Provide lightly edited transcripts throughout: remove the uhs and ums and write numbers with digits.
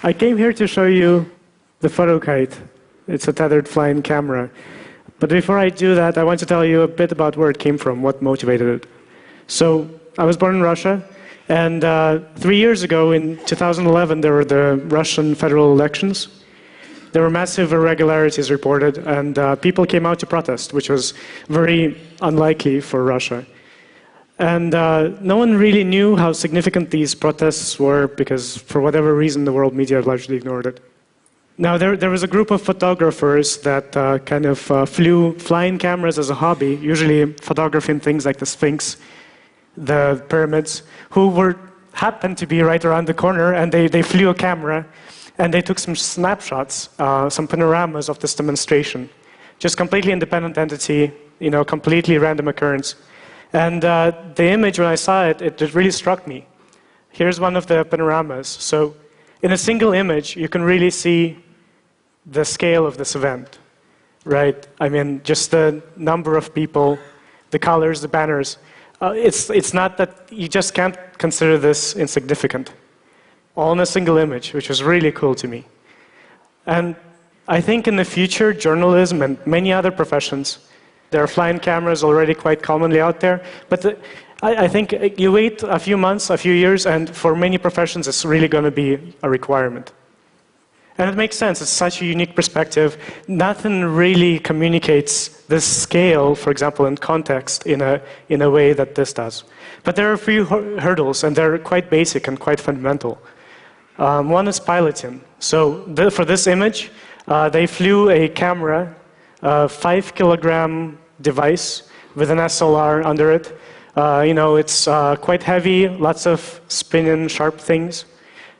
I came here to show you the PhotoKite. It's a tethered flying camera. But before I do that, I want to tell you a bit about where it came from, what motivated it. So I was born in Russia, and 3 years ago, in 2011, there were the Russian federal elections. There were massive irregularities reported, and people came out to protest, which was very unlikely for Russia. And no one really knew how significant these protests were because, for whatever reason, the world media largely ignored it. Now, there was a group of photographers that kind of flew flying cameras as a hobby, usually photographing things like the Sphinx, the pyramids, who happened to be right around the corner, and they flew a camera, and they took some snapshots, some panoramas of this demonstration. Just completely independent entity, completely random occurrence. And the image, when I saw it, it really struck me. Here's one of the panoramas. So in a single image, you can really see the scale of this event, right? I mean, just the number of people, the colors, the banners. It's not that you just can't consider this insignificant. All in a single image, which was really cool to me. And I think in the future, journalism and many other professions, there are flying cameras already quite commonly out there, but I think you wait a few months, a few years, and for many professions, it's really going to be a requirement. And it makes sense. It's such a unique perspective. Nothing really communicates this scale, for example, in context, in a way that this does. But there are a few hurdles, and they're quite basic and quite fundamental. One is piloting. So for this image, they flew a camera, a 5-kilogram device with an SLR under it. It's quite heavy, lots of spinning, sharp things.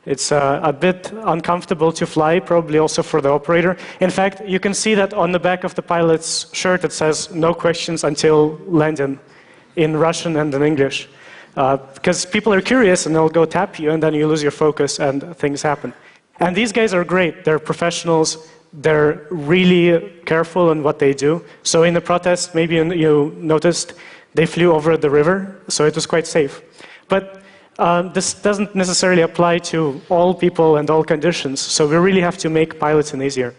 It's a bit uncomfortable to fly, probably also for the operator. In fact, you can see that on the back of the pilot's shirt it says, "No questions until landing," in Russian and in English. Because people are curious and they'll go tap you and then you lose your focus and things happen. And these guys are great. They're professionals. They're really careful in what they do. So in the protest, maybe you noticed, they flew over the river, so it was quite safe. But this doesn't necessarily apply to all people and all conditions, so we really have to make piloting easier.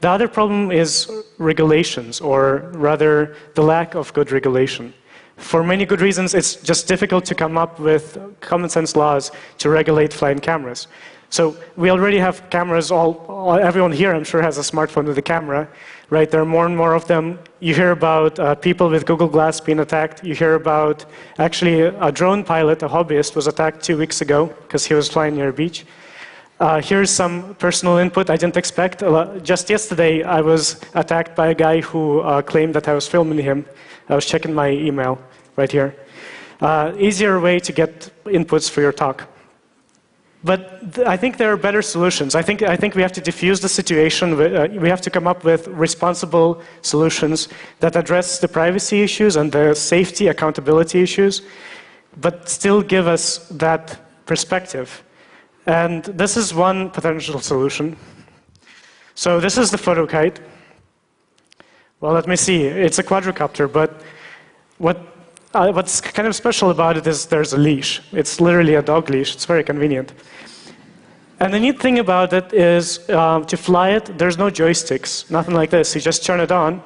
The other problem is regulations, or rather the lack of good regulation. For many good reasons, it's just difficult to come up with common sense laws to regulate flying cameras. So we already have cameras, everyone here I'm sure has a smartphone with a camera, right? There are more and more of them. You hear about people with Google Glass being attacked. You hear about actually a drone pilot, a hobbyist, was attacked 2 weeks ago because he was flying near a beach. Here's some personal input I didn't expect. Just yesterday I was attacked by a guy who claimed that I was filming him. I was checking my email right here. Easier way to get inputs for your talk. But I think there are better solutions. I think we have to diffuse the situation. We have to come up with responsible solutions that address the privacy issues and the safety, accountability issues, but still give us that perspective. And this is one potential solution. So this is the PhotoKite. Well, let me see. It's a quadricopter, but what's kind of special about it is there's a leash. It's literally a dog leash. It's very convenient. And the neat thing about it is to fly it, there's no joysticks, nothing like this. You just turn it on,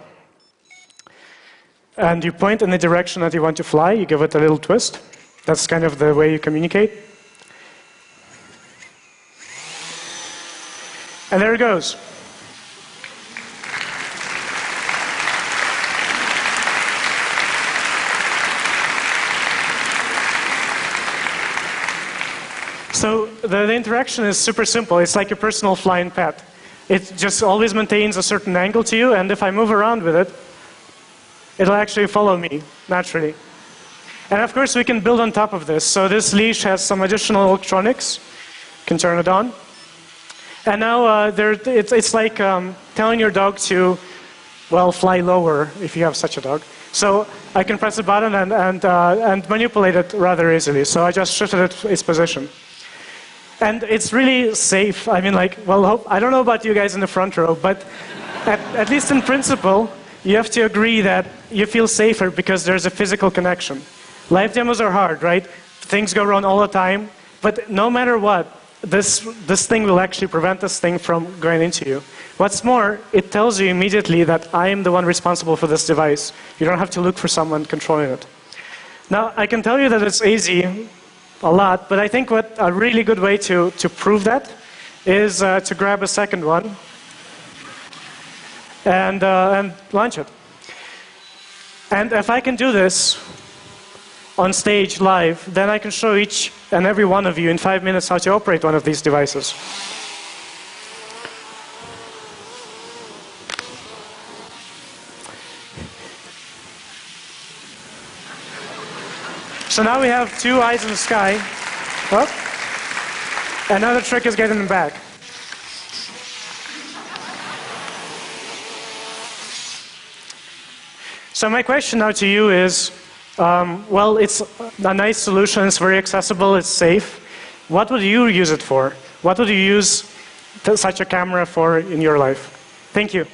and you point in the direction that you want to fly. You give it a little twist. That's kind of the way you communicate. And there it goes. So the interaction is super simple. It's like your personal flying pet. It just always maintains a certain angle to you, and if I move around with it, it'll actually follow me naturally. And of course, we can build on top of this. So this leash has some additional electronics. You can turn it on. And now it's like telling your dog to, well, fly lower if you have such a dog. So I can press a button and manipulate it rather easily. So I just shifted its position. And it's really safe. I mean, well, I don't know about you guys in the front row, but at least in principle, you have to agree that you feel safer because there's a physical connection. Live demos are hard, right? Things go wrong all the time. But no matter what, this thing will actually prevent this thing from going into you. What's more, it tells you immediately that I am the one responsible for this device. You don't have to look for someone controlling it. Now, I can tell you that it's easy a lot, but I think what a really good way to prove that is to grab a second one and launch it. And if I can do this on stage live, then I can show each and every one of you in 5 minutes how to operate one of these devices. So now we have two eyes in the sky. Oh. Another trick is getting them back. So my question now to you is, well, it's a nice solution, it's very accessible, it's safe. What would you use it for? What would you use such a camera for in your life? Thank you.